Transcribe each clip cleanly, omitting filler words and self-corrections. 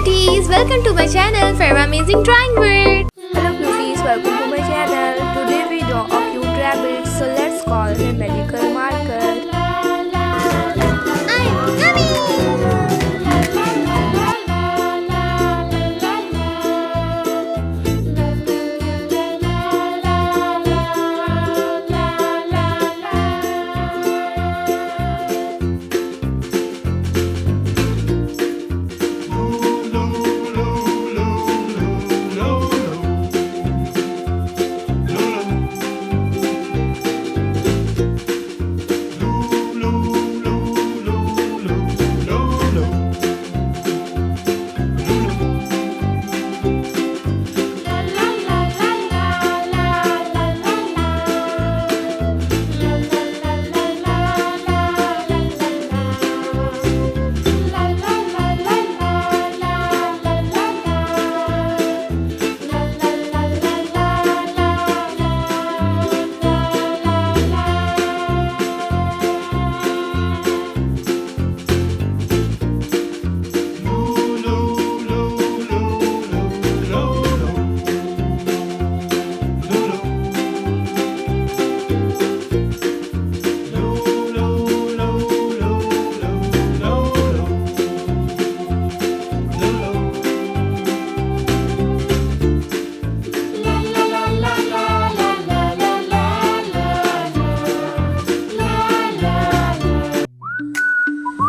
cuties, welcome to my channel Farwa Amazing Drawing World. Hello cuties, welcome to my channel. Today we draw a cute rabbit, so let's call him medical marker. I'm coming!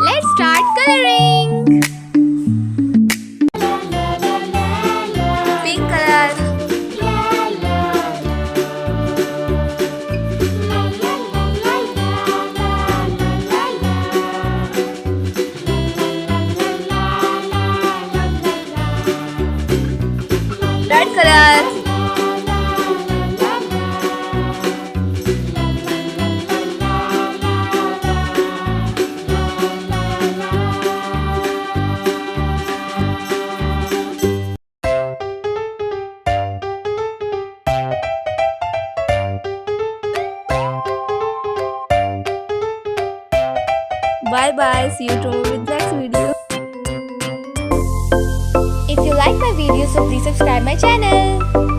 Let's start coloring. Pink color. Red color. Bye bye. See you tomorrow with next video. If you like my video, so please subscribe my channel.